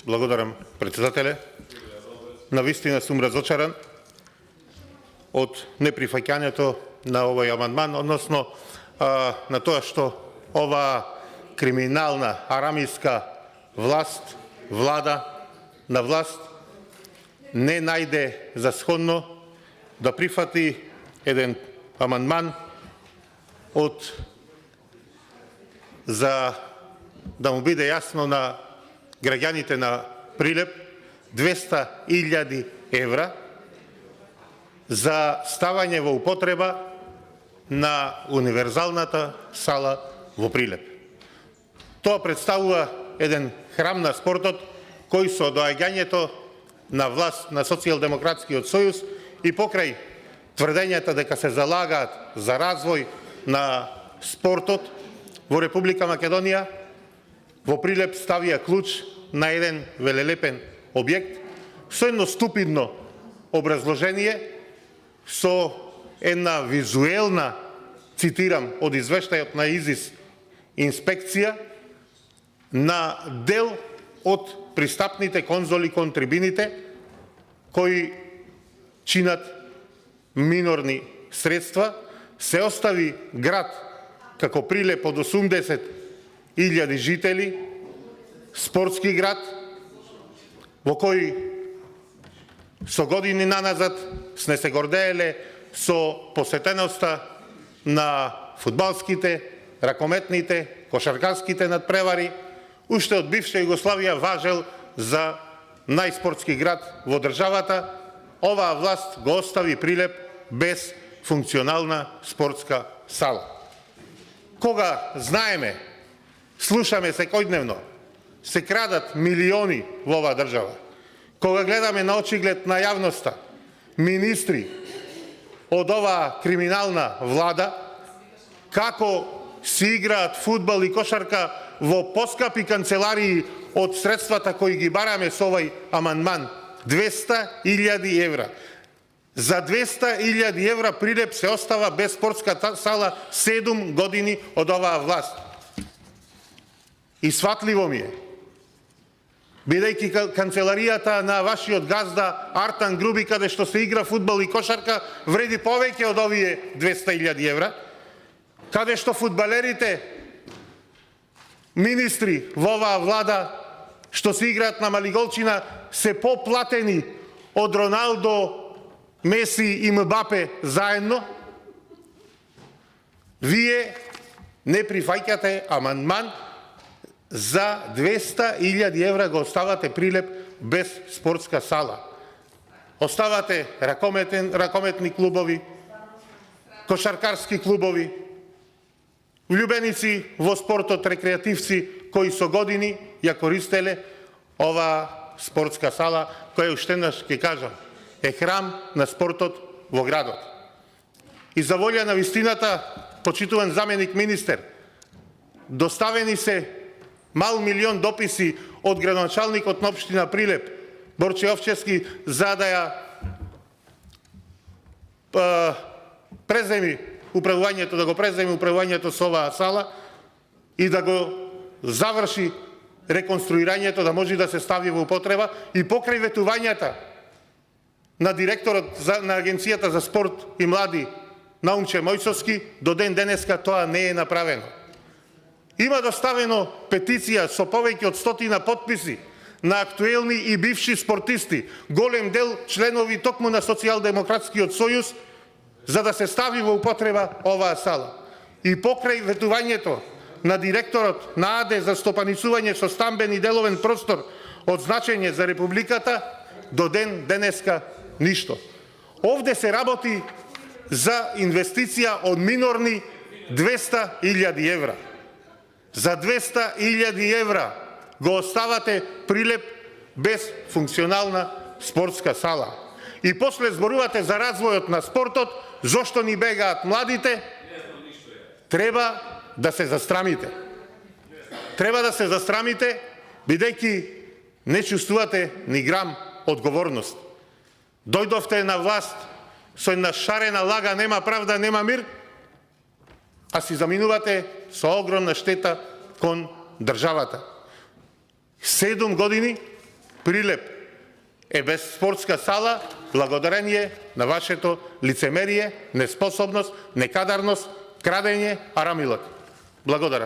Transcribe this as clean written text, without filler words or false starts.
Благодарам, председателе. Навистина сум разочаран од неприфаќањето на овој амандман, односно на тоа што ова криминална арамиска влада на власт не најде за сходно да прифати еден амандман за да му биде јасно на граѓаните на Прилеп 200.000 евра за ставање во употреба на универзалната сала во Прилеп. Тоа представува еден храм на спортот кој со доаѓањето на власт на Социјалдемократскиот сојуз и покрај тврдењата дека се залагаат за развој на спортот во Република Македонија, во Прилеп ставија клуч на еден велелепен објект со едно ступидно образложение, со една визуелна, цитирам од извештајот на ИЗИС, инспекција на дел од пристапните конзоли кон трибините кои чинат минорни средства, се остави град како Прилеп од 80.000 жители, спортски град, во кој со години наназад сме се гордееле со посетеноста на фудбалските, ракометните, кошаркарските надпревари, уште од бивша Југославија важел за најспортски град во државата. Оваа власт го остави Прилеп без функционална спортска сала. Кога знаеме, слушаме секојдневно, се крадат милиони во оваа држава, кога гледаме на очиглед на јавноста министри од оваа криминална влада, како си играат фудбал и кошарка во поскапи канцеларии од средствата кои ги бараме со овој амандман, 200.000 евра. За 200.000 евра Прилеп се остава без спортска сала 7 години од оваа власт. И сватливо ми е, бидејќи канцеларијата на вашиот газда Артан Груби, каде што се игра фудбал и кошарка, вреди повеќе од овие 200.000 евра, каде што фудбалерите, министри во оваа влада, што се играат на малиголчина, се поплатени од Роналдо, Меси и Мбапе заедно. Вие не прифаќате амандман за 200.000 евра, го оставате Прилеп без спортска сала. Оставате ракометни клубови, кошаркарски клубови, влюбеници во спортот, рекреативци кои со години ја користеле оваа спортска сала, која уште еднаш ќе кажам е храм на спортот во градот. И за волја на вистината, почитуван заменик министер, доставени се мал милион дописи од градоначалникот на општина Прилеп, Борче Овчевски, за да ја преземи управувањето со оваа сала и да го заврши реконструирањето, да може да се стави во употреба, и покрај ветувањата на директорот на Агенцијата за спорт и млади Наумче Мојсовски, до ден денеска тоа не е направено. Има доставено петиција со повеќе од 100 потписи на актуелни и бивши спортисти, голем дел членови токму на Социјалдемократскиот сојуз, за да се стави во употреба оваа сала. И покрај ветувањето на директорот на АД за стопанисување со стамбен и деловен простор од значење за Републиката, до ден денеска ништо. Овде се работи за инвестиција од минорни 200.000 евра. За 200.000 евра го оставате Прилеп без функционална спортска сала. И после зборувате за развојот на спортот, зошто ни бегаат младите, треба да се застрамите. Треба да се застрамите, бидејќи не чувствувате ни грам одговорност. Дојдовте на власт со една шарена лага, нема правда, нема мир, а си заминувате со огромна штета кон државата. 7 години Прилеп е без спортска сала благодарение на вашето лицемерие, неспособност, некадарност, крадење, арамилок. Благодарам.